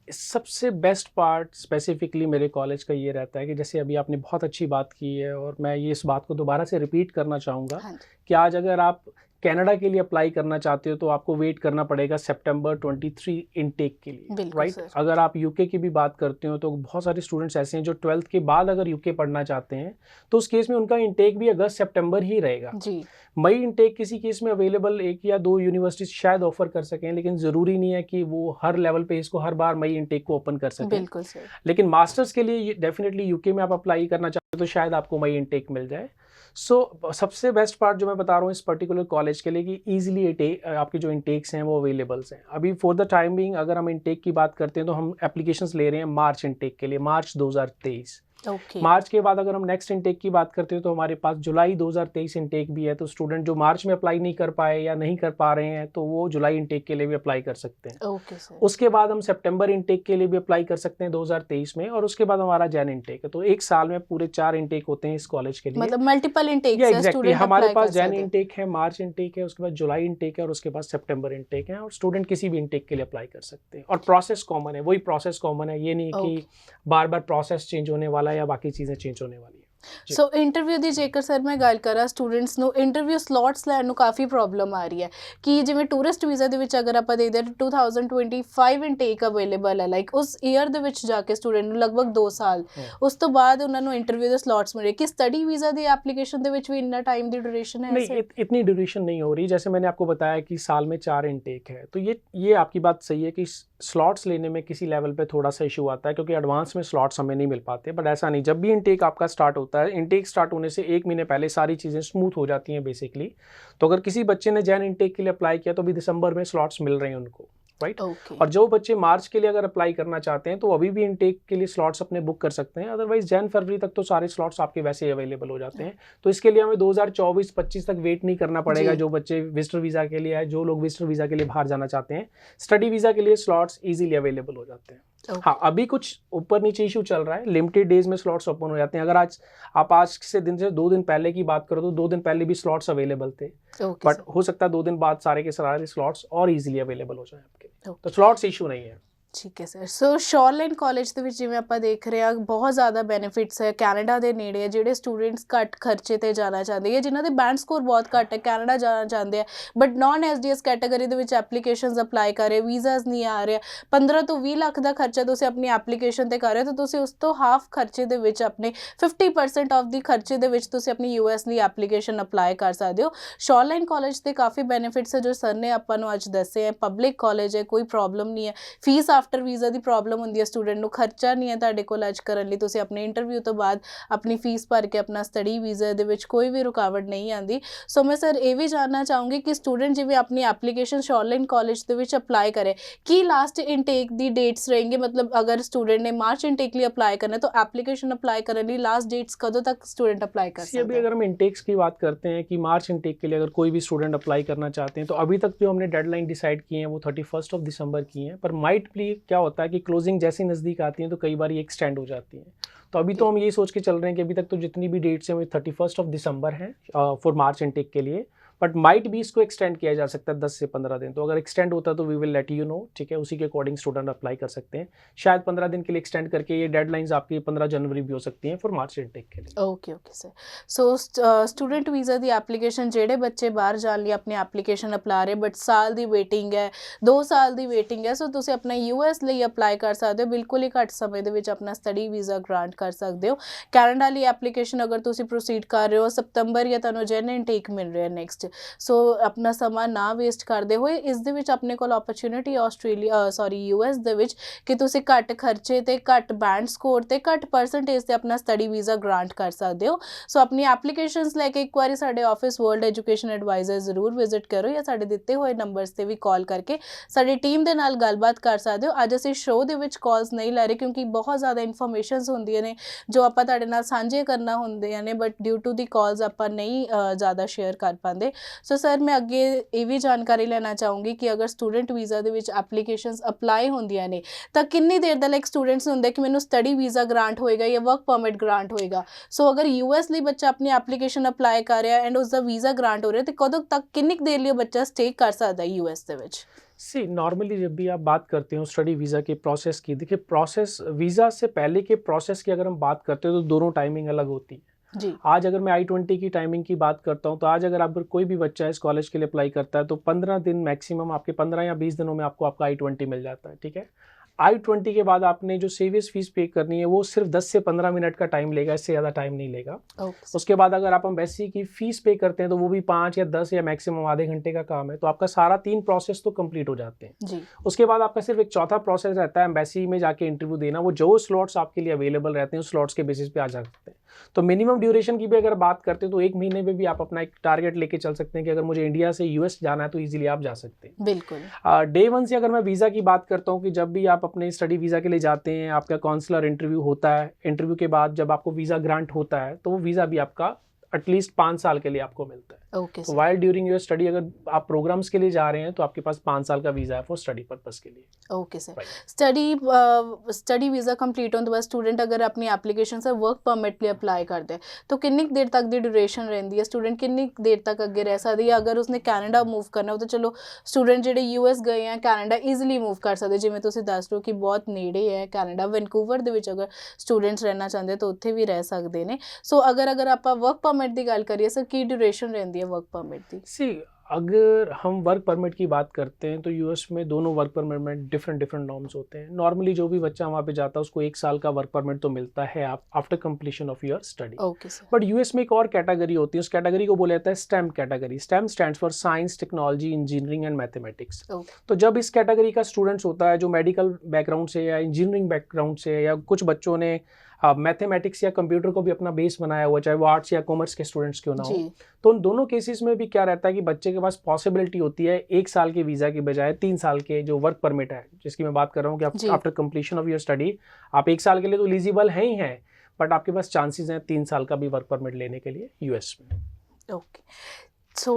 सबसे बेस्ट पार्ट स्पेसिफिकली मेरे कॉलेज का ये रहता है कि जैसे अभी आपने बहुत अच्छी बात की है और मैं ये इस बात को दोबारा से रिपीट करना चाहूँगा कि आज अगर आप कनाडा के लिए अप्लाई करना चाहते हो तो आपको वेट करना पड़ेगा सितंबर 23 इनटेक के लिए, राइट। अगर आप यूके की भी बात करते हो तो बहुत सारे स्टूडेंट्स ऐसे हैं जो 12th के बाद अगर यूके पढ़ना चाहते हैं तो उस केस में उनका इनटेक भी अगस्त सितंबर ही रहेगा जी। मई इनटेक किसी केस में अवेलेबल 1 या 2 यूनिवर्सिटी शायद ऑफर कर सकें, लेकिन ज़रूरी नहीं है कि वो हर लेवल पे इसको हर बार मई इनटेक को ओपन कर सकें। बिल्कुल सर। लेकिन मास्टर्स के लिए डेफिनेटली यूके में आप अप्लाई करना चाहते हो तो शायद आपको मई इनटेक मिल जाए। सो सबसे बेस्ट पार्ट जो मैं बता रहा हूँ इस पर्टिकुलर कॉलेज के लिए कि ईजिली आपके जो इनटेक्स हैं वो अवेलेबल्स हैं। अभी फॉर द टाइम बिंग अगर हम इनटेक की बात करते हैं तो हम एप्लीकेशंस ले रहे हैं मार्च इनटेक के लिए, मार्च 2023। मार्च के बाद अगर हम नेक्स्ट इनटेक की बात करते हैं तो हमारे पास जुलाई 2023 इनटेक भी है। तो स्टूडेंट जो मार्च में अप्लाई नहीं कर पाए या नहीं कर पा रहे हैं तो वो जुलाई इनटेक के लिए भी अप्लाई कर सकते हैं। उसके बाद हम सितंबर इनटेक के लिए भी अप्लाई कर सकते हैं 2023 में, और उसके बाद हमारा जैन इनटेक है। तो एक साल में पूरे 4 इनटेक होते हैं इस कॉलेज के लिए, मतलब मल्टीपल इनटेक। एग्जैक्टली, हमारे पास जैन इनटेक है, मार्च इनटेक है, उसके बाद जुलाई इनटेक है और उसके बाद सितंबर इनटेक है, और स्टूडेंट किसी भी इनटेक के लिए अप्लाई कर सकते हैं। और प्रोसेस कॉमन है, वही प्रोसेस कॉमन है, ये नहीं कि बार बार प्रोसेस चेंज होने वाला है या बाकी चीज़ें चेंज होने वाली है। ਸੋ ਇੰਟਰਵਿਊ ਦੀ ਜੇਕਰ ਸਰ ਮੈਂ ਗੱਲ ਕਰਾਂ, ਸਟੂਡੈਂਟਸ ਨੂੰ ਇੰਟਰਵਿਊ ਸਲੋਟਸ ਲੈਣ ਨੂੰ ਕਾਫੀ ਪ੍ਰੋਬਲਮ ਆ ਰਹੀ ਹੈ ਕਿ ਜਿਵੇਂ ਟੂਰਿਸਟ ਵੀਜ਼ਾ ਦੇ ਵਿੱਚ ਅਗਰ ਆਪਾਂ ਦੇਖਦੇ ਹਾਂ 2025 ਇਨਟੇਕ ਅਵੇਲੇਬਲ ਹੈ। ਲਾਈਕ ਉਸ ਈਅਰ ਦੇ ਵਿੱਚ ਜਾ ਕੇ ਸਟੂਡੈਂਟ ਨੂੰ ਲਗਭਗ 2 ਸਾਲ ਉਸ ਤੋਂ ਬਾਅਦ ਉਹਨਾਂ ਨੂੰ ਇੰਟਰਵਿਊ ਦੇ ਸਲੋਟਸ ਮਿਲੇ। कि स्टडी वीज़ा दी एप्लीकेशन दे विच भी इतना टाइम दी ड्यूरेशन है? नहीं, इतनी ड्यूरेशन नहीं हो रही। जैसे मैंने आपको बताया कि साल में 4 इनटेक है, तो ये आपकी बात सही है कि स्लॉट्स लेने में किसी लेवल पे थोड़ा सा इशू आता है क्योंकि एडवांस में स्लॉट्स हमें नहीं मिल पाते। बट ऐसा नहीं, जब भी इनटेक आपका स्टार्ट होता है, इनटेक स्टार्ट होने से 1 महीने पहले सारी चीज़ें स्मूथ हो जाती हैं बेसिकली। तो अगर किसी बच्चे ने जैन इनटेक के लिए अप्लाई किया तो अभी दिसंबर में स्लॉट्स मिल रहे हैं उनको, राइट। और जो बच्चे मार्च के लिए अगर अप्लाई करना चाहते हैं तो अभी भी इनटेक के लिए स्लॉट्स अपने बुक कर सकते हैं। अदरवाइज जैन फरवरी तक तो सारे स्लॉट्स आपके वैसे ही अवेलेबल हो जाते हैं। तो इसके लिए हमें 2024-25 तक वेट नहीं करना पड़ेगा। जो बच्चे विजिटर वीज़ा के लिए है, जो लोग विजिटर वीज़ा के लिए बाहर जाना चाहते हैं, स्टडी वीज़ा के लिए स्लॉट्स ईजिली अवेलेबल हो जाते हैं। हाँ, अभी कुछ ऊपर नीचे इशू चल रहा है, लिमिटेड डेज में स्लॉट्स ओपन हो जाते हैं। अगर आज से 2 दिन पहले की बात करो तो 2 दिन पहले भी स्लॉट्स अवेलेबल थे, बट हो सकता है 2 दिन बाद सारे के सारे स्लॉट्स और इजीली अवेलेबल हो जाए आपके। तो स्लॉट्स इशू नहीं है। ਠੀਕ ਹੈ ਸਰ। ਸੋ ਸ਼ੋਰਲਾਈਨ ਕਾਲਜ ਦੇ ਵਿੱਚ ਜਿਵੇਂ ਆਪਾਂ ਦੇਖ ਰਹੇ ਹਾਂ ਬਹੁਤ ਜ਼ਿਆਦਾ ਬੈਨੀਫਿਟਸ ਹੈ। ਕੈਨੇਡਾ ਦੇ ਨੇੜੇ ਹੈ, ਜਿਹੜੇ ਸਟੂਡੈਂਟਸ ਘੱਟ ਖਰਚੇ 'ਤੇ ਜਾਣਾ ਚਾਹੁੰਦੇ ਹੈ, ਜਿਨ੍ਹਾਂ ਦੇ ਬੈਂਡ ਸਕੋਰ ਬਹੁਤ ਘੱਟ ਹੈ, ਕੈਨੇਡਾ ਜਾਣਾ ਚਾਹੁੰਦੇ ਆ ਬਟ ਨਾਨ SDS ਕੈਟਾਗਰੀ ਦੇ ਵਿੱਚ ਐਪਲੀਕੇਸ਼ਨਸ ਅਪਲਾਈ ਕਰ ਰਹੇ, ਵੀਜ਼ਾਸ ਨਹੀਂ ਆ ਰਹੇ, 15 ਤੋਂ 20 ਲੱਖ ਦਾ ਖਰਚਾ ਤੁਸੀਂ ਆਪਣੀ ਐਪਲੀਕੇਸ਼ਨ 'ਤੇ ਕਰ ਰਹੇ ਹੋ ਤਾਂ ਤੁਸੀਂ ਉਸ ਤੋਂ ਹਾਫ ਖਰਚੇ ਦੇ ਵਿੱਚ ਆਪਣੇ 50% ਆਫ ਦੀ ਖਰਚੇ ਦੇ ਵਿੱਚ ਤੁਸੀਂ ਆਪਣੀ US ਲਈ ਐਪਲੀਕੇਸ਼ਨ ਅਪਲਾਈ ਕਰ ਸਕਦੇ ਹੋ। ਸ਼ੋਰਲਾਈਨ ਕਾਲਜ ਦੇ ਕਾਫੀ ਬੈਨੀਫਿਟਸ ਹੈ ਜੋ ਸਰ ਨੇ ਆਪਾਂ ਨੂੰ ਅੱਜ ਦੱਸੇ ਹੈ। ਪਬਲਿਕ ਕਾਲਜ ਹੈ, ਕੋਈ ਪ੍ਰੋਬਲਮ ਨਹੀਂ ਹੈ। ਫੀਸ ਆਫਟਰ ਵੀਜ਼ਾ ਦੀ ਪ੍ਰੋਬਲਮ ਹੁੰਦੀ ਹੈ, ਸਟੂਡੈਂਟ ਨੂੰ ਖਰਚਾ ਨਹੀਂ ਹੈ ਤੁਹਾਡੇ ਕੋਲ ਅੱਜ ਕਰਨ ਲਈ। ਤੁਸੀਂ ਆਪਣੇ ਇੰਟਰਵਿਊ ਤੋਂ ਬਾਅਦ ਆਪਣੀ ਫੀਸ ਭਰ ਕੇ ਆਪਣਾ ਸਟੱਡੀ ਵੀਜ਼ਾ ਦੇ ਵਿੱਚ ਕੋਈ ਵੀ ਰੁਕਾਵਟ ਨਹੀਂ ਆਉਂਦੀ। ਸੋ ਮੈਂ ਸਰ ਇਹ ਵੀ ਜਾਣਨਾ ਚਾਹੂੰਗੀ ਕਿ ਸਟੂਡੈਂਟ ਜਿਵੇਂ ਆਪਣੀ ਐਪਲੀਕੇਸ਼ਨ ਸ਼ੋਰਲਾਈਨ ਕਾਲਜ ਦੇ ਵਿੱਚ ਅਪਲਾਈ ਕਰੇ, ਕੀ ਲਾਸਟ ਇਨਟੇਕ ਦੀ ਡੇਟਸ रहेंगे? मतलब अगर स्टूडेंट ने मार्च इनटेक लिए अप्लाई करना है तो एप्लीकेशन अप्लाई करने लिए लास्ट डेट्स कदों तक स्टूडेंट अप्लाई कर सकता है? अभी अगर हम इनटेक्स की बात करते हैं कि मार्च इनटेक के लिए अगर कोई भी स्टूडेंट अप्लाई करना चाहते हैं तो अभी तक जो हमने डेडलाइन डिसाइड की है वो 31 दिसंबर की हैं, पर माइट बी क्या होता है कि क्लोजिंग जैसी नज़दीक आती है तो कई बार ये एक्सटेंड हो जाती है। तो अभी तो हम यही सोच के चल रहे हैं कि अभी तक तो जितनी भी डेट्स हैं वो 31 दिसंबर हैं फॉर मार्च इनटेक के लिए, बट माइट भी इसको एक्सटेंड किया जा सकता है 10 से 15 दिन। तो अगर एक्सटेंड होता है तो we will let you know, ठीक है, उसी के अकॉर्डिंग स्टूडेंट अप्लाई कर सकते हैं। शायद 15 दिन के लिए एक्सटेंड करके ये डेडलाइंस आपकी 15 जनवरी भी हो सकती हैं फॉर मार्च इनटेक के लिए। Okay okay sir. ਸੋ ਸਟੂਡੈਂਟ ਵੀਜ਼ਾ ਦੀ ਐਪਲੀਕੇਸ਼ਨ ਜਿਹੜੇ ਬੱਚੇ ਬਾਹਰ ਜਾਣ ਲਈ ਆਪਣੀ ਐਪਲੀਕੇਸ਼ਨ ਅਪਲਾ ਰਹੇ ਬਟ ਸਾਲ ਦੀ ਵੇਟਿੰਗ ਹੈ, 2 ਸਾਲ ਦੀ ਵੇਟਿੰਗ ਹੈ, ਸੋ ਤੁਸੀਂ ਆਪਣਾ ਯੂਐਸ ਲਈ ਅਪਲਾਈ ਕਰ ਸਕਦੇ ਹੋ, ਬਿਲਕੁਲ ਹੀ ਘੱਟ ਸਮੇਂ ਦੇ ਵਿੱਚ ਆਪਣਾ ਸਟੱਡੀ ਵੀਜ਼ਾ ਗ੍ਰਾਂਟ ਕਰ ਸਕਦੇ ਹੋ। ਕੈਨੇਡਾ ਲਈ ਐਪਲੀਕੇਸ਼ਨ ਅਗਰ ਤੁਸੀਂ ਪ੍ਰੋਸੀਡ ਕਰ ਰਹੇ ਹੋ ਸਤੰਬਰ ਜਾਂ ਤੁਹਾਨੂੰ ਜਨ ਇਨਟੇਕ ਮਿਲ ਰਿਹਾ ਨੈਕਸਟ, ਸੋ ਆਪਣਾ ਸਮਾਂ ਨਾ ਵੇਸਟ ਕਰਦੇ ਹੋਏ ਇਸ ਦੇ ਵਿੱਚ ਆਪਣੇ ਕੋਲ ਓਪਰਚੁਨਿਟੀ ਯੂਐਸ ਦੇ ਵਿੱਚ ਕਿ ਤੁਸੀਂ ਘੱਟ ਖਰਚੇ ਤੇ ਘੱਟ ਬੈਂਡ ਸਕੋਰ ਤੇ ਘੱਟ ਪਰਸੈਂਟੇਜ ਤੇ ਆਪਣਾ ਸਟੱਡੀ ਵੀਜ਼ਾ ਗ੍ਰਾਂਟ ਕਰ ਸਕਦੇ ਹੋ। ਸੋ ਆਪਣੀ ਐਪਲੀਕੇਸ਼ਨਸ ਲੈ ਕੇ ਇੱਕ ਵਾਰੀ ਸਾਡੇ ਆਫਿਸ ਵਰਲਡ ਐਜੂਕੇਸ਼ਨ ਐਡਵਾਈਜ਼ਰ ਜ਼ਰੂਰ ਵਿਜ਼ਿਟ ਕਰੋ ਜਾਂ ਸਾਡੇ ਦਿੱਤੇ ਹੋਏ ਨੰਬਰਸ ਤੇ ਵੀ ਕਾਲ ਕਰਕੇ ਸਾਡੀ ਟੀਮ ਦੇ ਨਾਲ ਗੱਲਬਾਤ ਕਰ ਸਕਦੇ ਹੋ। ਅੱਜ ਅਸੀਂ ਸ਼ੋਅ ਦੇ ਵਿੱਚ ਕਾਲਸ ਨਹੀਂ ਲੈ ਰਹੇ ਕਿਉਂਕਿ ਬਹੁਤ ਜ਼ਿਆਦਾ ਇਨਫੋਰਮੇਸ਼ਨਸ ਹੁੰਦੀਆਂ ਨੇ ਜੋ ਆਪਾਂ ਤੁਹਾਡੇ ਨਾਲ ਸਾਂਝੇ ਕਰਨਾ ਹੁੰਦੀਆਂ ਨੇ, ਬਟ ਡਿਊ ਟੂ ਦੀ ਕਾਲਸ ਆਪਾਂ ਨਹੀਂ ਜ਼ਿਆਦਾ ਸ਼ੇਅਰ ਕਰ ਪਾਉਂਦੇ। ਸੋ ਸਰ ਮੈਂ ਅੱਗੇ ਇਹ ਵੀ ਜਾਣਕਾਰੀ ਲੈਣਾ ਚਾਹੂੰਗੀ ਕਿ ਅਗਰ ਸਟੂਡੈਂਟ ਵੀਜ਼ਾ ਦੇ ਵਿੱਚ ਐਪਲੀਕੇਸ਼ਨਸ ਅਪਲਾਈ ਹੁੰਦੀਆਂ ਨੇ ਤਾਂ ਕਿੰਨੀ ਦੇਰ ਦਾ ਲਾਈਕ ਸਟੂਡੈਂਟਸ ਨੂੰ ਹੁੰਦਾ ਕਿ ਮੈਨੂੰ ਸਟੱਡੀ ਵੀਜ਼ਾ ਗ੍ਰਾਂਟ ਹੋਏਗਾ ਜਾਂ ਵਰਕ ਪਰਮਿਟ ਗ੍ਰਾਂਟ ਹੋਏਗਾ। ਸੋ ਅਗਰ ਯੂਐਸ ਲਈ ਬੱਚਾ ਆਪਣੀ ਐਪਲੀਕੇਸ਼ਨ ਅਪਲਾਈ ਕਰ ਰਿਹਾ ਐਂਡ ਉਸਦਾ ਵੀਜ਼ਾ ਗ੍ਰਾਂਟ ਹੋ ਰਿਹਾ ਤੇ ਕਦੋਂ ਤੱਕ ਕਿੰਨੀ ਕੁ ਦੇਰ ਲਈ ਉਹ ਬੱਚਾ ਸਟੇ ਕਰ ਸਕਦਾ ਯੂਐਸ ਦੇ ਵਿੱਚ? सी नॉर्मली जब भी आप बात करते हो स्टडी वीज़ा के प्रोसेस की, देखिए प्रोसेस वीज़ा से पहले के प्रोसेस की अगर हम बात करते हो तो दोनों टाइमिंग अलग होती है। जी। आज अगर मैं I-20 की टाइमिंग की बात करता हूँ तो आज अगर आप कोई भी बच्चा इस कॉलेज के लिए अप्लाई करता है तो 15 दिन मैक्सिमम, आपके 15 या 20 दिनों में आपको आपका I-20 मिल जाता है, ठीक है। I-20 के बाद आपने जो सेवियस फीस पे करनी है वो सिर्फ 10 से 15 मिनट का टाइम लेगा, इससे ज़्यादा टाइम नहीं लेगा। उसके बाद अगर आप एम्बेसी की फ़ीस पे करते हैं तो वो भी 5 या 10 या मैक्सिमम आधे घंटे का काम है, तो आपका सारा 3 प्रोसेस तो कंप्लीट हो जाते हैं। जी। उसके बाद आपका सिर्फ एक चौथा प्रोसेस रहता है एम्बेसी में जाके इंटरव्यू देना। वो जो स्लॉट्स आपके लिए अवेलेबल रहते हैं उस स्लॉट्स के बेसिस पे आ सकते हैं। तो मिनिमम ड्यूरेशन की भी अगर बात करते हैं तो 1 महीने में भी आप अपना एक टारगेट लेके चल सकते हैं कि अगर मुझे इंडिया से यूएस जाना है तो ईजिली आप जा सकते हैं। बिल्कुल। डे 1 से अगर मैं वीज़ा की बात करता हूँ कि जब भी आप अपने स्टडी वीज़ा के लिए जाते हैं, आपका काउंसलर इंटरव्यू होता है, इंटरव्यू के बाद जब आपको वीज़ा ग्रांट होता है तो वो वीज़ा भी आपका एटलीस्ट 5 साल के लिए आपको मिलता है। ओके। तो वाइल ड्यूरिंग योर स्टडी अगर आप प्रोग्राम्स के लिए जा रहे हैं तो आपके पास 5 साल का वीज़ा है फॉर स्टडी पर्पस के लिए। Okay sir. Study visa complete होने के बाद स्टूडेंट अगर अपनी एप्लीकेशन से वर्क परमिट लिए अप्लाई करते हैं तो कितनी देर तक दी ड्यूरेशन रहती है, स्टूडेंट कितनी देर तक अगे रह सकती है? अगर उसने कैनेडा मूव करना हो तो चलो स्टूडेंट ਜਿਹੜੇ यूएस गए हैं कैनेडा ईजिली मूव कर सकते, जिमें ਤੁਸੀਂ ਦੱਸ ਰਹੇ ਹੋ ਕਿ ਬਹੁਤ ਨੇੜੇ ਹੈ ਕੈਨੇਡਾ, ਵੈਨਕੂਵਰ ਦੇ ਵਿੱਚ ਅਗਰ ਸਟੂਡੈਂਟਸ ਰਹਿਣਾ ਚਾਹੁੰਦੇ ਤਾਂ ਉੱਥੇ ਵੀ ਰਹਿ ਸਕਦੇ ਨੇ। ਸੋ ਅਗਰ ਆਪਾਂ वर्क परमिट की गल करिए सर, की ड्यूरेशन रहती है वर्क परमिट की? सी अगर हम वर्क परमिट की बात करते हैं तो यूएस में दोनों वर्क परमिट में डिफरेंट नॉर्म्स होते हैं। नॉर्मली जो भी बच्चा वहाँ पे जाता है उसको 1 साल का वर्क परमिट तो मिलता है after completion of your study. Okay sir. But US में एक और कैटेगरी होती है, उस कैटेगरी को बोला जाता है stem category. Stem stands for science, technology, engineering and mathematics. तो जब इस कैटेगरी का स्टूडेंट्स होता है जो मेडिकल बैकग्राउंड से या इंजीनियरिंग बैकग्राउंड से, या कुछ बच्चों ने मैथमेटिक्स या कंप्यूटर को भी अपना बेस बनाया हुआ, चाहे वो आर्ट्स या कॉमर्स के स्टूडेंट्स क्यों ना हो, तो उन दोनों केसेस में भी क्या रहता है कि बच्चे के पास पॉसिबिलिटी होती है 1 साल के वीज़ा की बजाय 3 साल के जो वर्क परमिट है, जिसकी मैं बात कर रहा हूँ कि after completion of your study आप 1 साल के लिए तो एलिजिबल हैं ही हैं, बट आपके पास चांसेस हैं 3 साल का भी वर्क परमिट लेने के लिए यूएस में। ओके। ਸੋ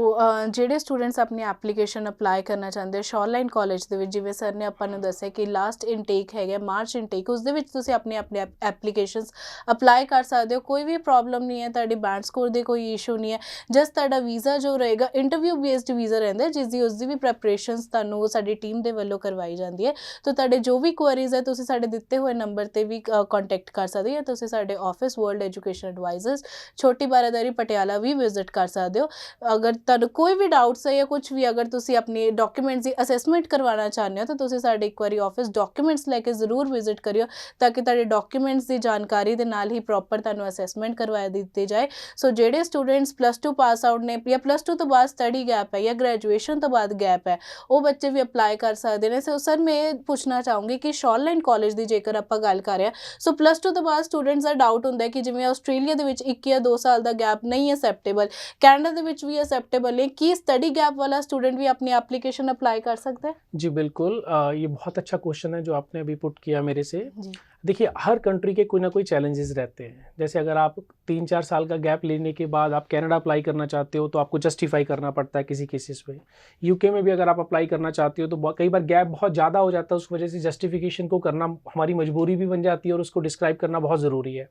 ਜਿਹੜੇ ਸਟੂਡੈਂਟਸ ਆਪਣੀ ਐਪਲੀਕੇਸ਼ਨ ਅਪਲਾਈ ਕਰਨਾ ਚਾਹੁੰਦੇ ਸ਼ੋਰਲਾਈਨ ਕਾਲਜ ਦੇ ਵਿੱਚ, ਜਿਵੇਂ ਸਰ ਨੇ ਆਪਾਂ ਨੂੰ ਦੱਸਿਆ ਕਿ ਲਾਸਟ ਇਨਟੇਕ ਹੈਗਾ ਮਾਰਚ ਇਨਟੇਕ, ਉਸ ਦੇ ਵਿੱਚ ਤੁਸੀਂ ਆਪਣੇ ਐਪਲੀਕੇਸ਼ਨਸ ਅਪਲਾਈ ਕਰ ਸਕਦੇ ਹੋ। ਕੋਈ ਵੀ ਪ੍ਰੋਬਲਮ ਨਹੀਂ ਹੈ, ਤੁਹਾਡੀ ਬੈਂਡ ਸਕੋਰ ਦੇ ਕੋਈ ਇਸ਼ੂ ਨਹੀਂ ਹੈ, ਜਸਟ ਤੁਹਾਡਾ ਵੀਜ਼ਾ ਜੋ ਰਹੇਗਾ ਇੰਟਰਵਿਊ ਬੇਸਡ ਵੀਜ਼ਾ ਰਹਿੰਦਾ, ਉਸਦੀ ਵੀ ਪ੍ਰੈਪਰੇਸ਼ਨਸ ਤੁਹਾਨੂੰ ਸਾਡੀ ਟੀਮ ਦੇ ਵੱਲੋਂ ਕਰਵਾਈ ਜਾਂਦੀ ਹੈ। ਤਾਂ ਤੁਹਾਡੇ ਜੋ ਵੀ ਕੁਐਰੀਜ਼ ਹੈ ਤੁਸੀਂ ਸਾਡੇ ਦਿੱਤੇ ਹੋਏ ਨੰਬਰ 'ਤੇ ਵੀ ਕੰਟੈਕਟ ਕਰ ਸਕਦੇ ਹੋ, ਜਾਂ ਤੁਸੀਂ ਸਾਡੇ ਆਫਿਸ ਵਰਲਡ ਐਜੂਕੇਸ਼ਨ ਐਡਵਾਈਜ਼ਰਸ ਛੋਟੀ ਬਾਰਾਦਰੀ ਪਟਿਆਲਾ ਵੀ ਵਿਜ਼ਿਟ ਕਰ ਸਕਦੇ ਹੋ। ਅਗਰ ਤੁਹਾਨੂੰ ਕੋਈ ਵੀ ਡਾਊਟਸ ਹੈ ਜਾਂ ਕੁਝ ਵੀ, ਅਗਰ ਤੁਸੀਂ ਆਪਣੇ ਡਾਕੂਮੈਂਟਸ ਦੀ ਅਸੈਸਮੈਂਟ ਕਰਵਾਉਣਾ ਚਾਹੁੰਦੇ ਹੋ ਤਾਂ ਤੁਸੀਂ ਸਾਡੇ ਇੱਕ ਵਾਰੀ ਆਫਿਸ ਡਾਕੂਮੈਂਟਸ ਲੈ ਕੇ ਜ਼ਰੂਰ ਵਿਜ਼ਿਟ ਕਰਿਓ, ਤਾਂ ਕਿ ਤੁਹਾਡੇ ਡਾਕੂਮੈਂਟਸ ਦੀ ਜਾਣਕਾਰੀ ਦੇ ਨਾਲ ਹੀ ਪ੍ਰੋਪਰ ਤੁਹਾਨੂੰ ਅਸੈਸਮੈਂਟ ਕਰਵਾ ਦਿੱਤੀ ਜਾਏ। ਸੋ ਜਿਹੜੇ ਸਟੂਡੈਂਟਸ +2 ਪਾਸ ਆਊਟ ਨੇ ਜਾਂ +2 ਤੋਂ ਬਾਅਦ ਸਟੱਡੀ ਗੈਪ ਹੈ ਜਾਂ ਗ੍ਰੈਜੂਏਸ਼ਨ ਤੋਂ ਬਾਅਦ ਗੈਪ ਹੈ, ਉਹ ਬੱਚੇ ਵੀ ਅਪਲਾਈ ਕਰ ਸਕਦੇ ਨੇ। ਸੋ ਸਰ ਮੈਂ ਇਹ ਪੁੱਛਣਾ ਚਾਹੂੰਗੀ ਕਿ ਸ਼ੋਰਲਾਈਨ ਕਾਲਜ ਦੀ ਜੇਕਰ ਆਪਾਂ ਗੱਲ ਕਰ ਰਹੇ ਹਾਂ, ਸੋ +2 ਤੋਂ ਬਾਅਦ ਸਟੂਡੈਂਟਸ ਦਾ ਡਾਊਟ ਹੁੰਦਾ ਕਿ ਜਿਵੇਂ ਆਸਟ੍ਰੇਲੀਆ ਦੇ ਵਿੱਚ 1 ਜਾਂ 2 ਸਾਲ ਦਾ ਗੈਪ ਨਹੀਂ ਅਸੈਪਟੇਬਲ, ਕੈਨੇਡਾ ਦੇ ਵਿੱਚ ਵੀ एक्सेप्टेबल है कि स्टडी गैप वाला स्टूडेंट भी अपनी एप्लीकेशन अप्लाई कर सकता है? जी बिल्कुल, ये बहुत अच्छा क्वेश्चन है जो आपने अभी पुट किया मेरे से। जी। देखिए, हर कंट्री के कोई ना कोई चैलेंजेस रहते हैं। जैसे अगर आप 3-4 साल का गैप लेने के बाद आप कनाडा अप्लाई करना चाहते हो तो आपको जस्टिफाई करना पड़ता है किसी केसेस में। यूके में भी अगर आप अप्लाई करना चाहते हो तो कई बार गैप बहुत ज़्यादा हो जाता है, उस वजह से जस्टिफिकेशन को करना हमारी मजबूरी भी बन जाती है और उसको डिस्क्राइब करना बहुत ज़रूरी है।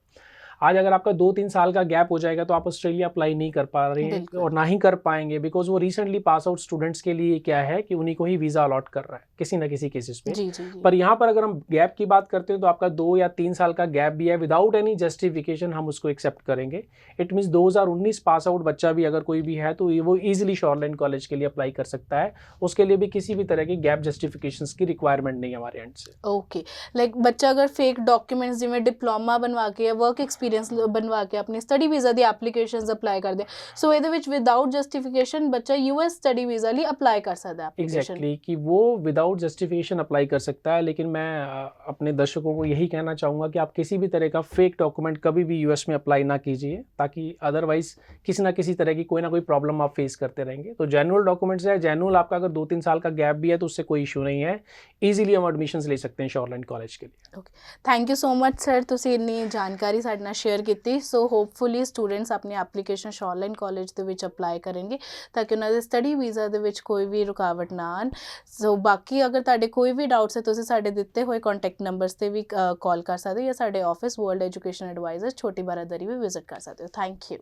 आज अगर आपका 2-3 साल का गैप हो जाएगा तो आप ऑस्ट्रेलिया अप्लाई नहीं कर पा रहे हैं बिल्कुल। और ना ही कर पाएंगे, बिकॉज वो रिसेंटली पास आउट स्टूडेंट्स के लिए क्या है कि उन्हीं को ही वीज़ा अलॉट कर रहा है किसी ना किसी केसेस में। जी, जी, जी। पर यहाँ पर अगर हम गैप की बात करते हैं तो आपका 2 या 3 साल का गैप भी है, विदाउट एनी जस्टिफिकेशन हम उसको एक्सेप्ट करेंगे। इट मीन्स 2019 पास आउट बच्चा भी अगर कोई भी है तो वो ईजिली शॉरलैंड कॉलेज के लिए अप्लाई कर सकता है। उसके लिए भी किसी भी तरह की गैप जस्टिफिकेशंस की रिक्वायरमेंट नहीं है हमारे एंड से। ओके, लाइक बच्चा अगर फेक डॉक्यूमेंट्स जिवें डिप्लोमा बनवा के या वर्क एक्सपीरियंस बनवा के अपनी स्टडी वीज़ा दी एप्लीकेशंस अप्लाई कर दे, सो ਇਹਦੇ ਵਿੱਚ विदाउट जस्टिफिकेशन बच्चा यूएस स्टडी वीज़ा ਲਈ अप्लाई कर सकता है एप्लीकेशन? एग्जैक्टली कि वो विदाउट जस्टिफिकेशन अप्लाई कर सकता है, लेकिन मैं अपने दर्शकों को यही कहना चाहूँगा कि आप किसी भी तरह का फेक डॉक्यूमेंट कभी भी यूएस में अप्लाई ना कीजिए, ताकि अदरवाइज किसी ना किसी तरह की कोई ना कोई प्रॉब्लम आप फेस करते रहेंगे। तो जेन्युइन डॉक्यूमेंट्स है, जेन्युइन आपका अगर 2-3 साल का गैप भी है तो उससे कोई इशू नहीं है, ईजिली हम एडमिशंस ले सकते हैं शॉरलैंड कॉलेज के लिए। Thank you so much sir, ਤੁਸੀਂ ਇੰਨੀ ਜਾਣਕਾਰੀ ਸਾਡੇ ਨਾਲ ਸ਼ੇਅਰ ਕੀਤੀ। ਸੋ ਹੋਪਫੁਲੀ ਸਟੂਡੈਂਟਸ ਆਪਣੀ ਐਪਲੀਕੇਸ਼ਨ ਸ਼ੋਰਲੈਂਡ ਕਾਲਜ ਦੇ ਵਿੱਚ ਅਪਲਾਈ ਕਰਨਗੇ ਤਾਂ ਕਿ ਉਹਨਾਂ ਦੇ ਸਟੱਡੀ ਵੀਜ਼ਾ ਦੇ ਵਿੱਚ ਕੋਈ ਵੀ ਰੁਕਾਵਟ ਨਾ ਆਉਣ। ਸੋ ਬਾਕੀ ਅਗਰ ਤੁਹਾਡੇ ਕੋਈ ਵੀ ਡਾਊਟਸ ਹੈ ਤੁਸੀਂ ਸਾਡੇ ਦਿੱਤੇ ਹੋਏ ਕੰਟੈਕਟ ਨੰਬਰਸ ਤੇ ਵੀ ਕਾਲ ਕਰ ਸਕਦੇ ਹੋ ਜਾਂ ਸਾਡੇ ਆਫਿਸ ਵਰਲਡ ਐਜੂਕੇਸ਼ਨ ਐਡਵਾਈਜ਼ਰ ਛੋਟੀ ਬਾਰਾਦਰੀ ਵੀ ਵਿਜ਼ਿਟ ਕਰ ਸਕਦੇ ਹੋ। Thank you.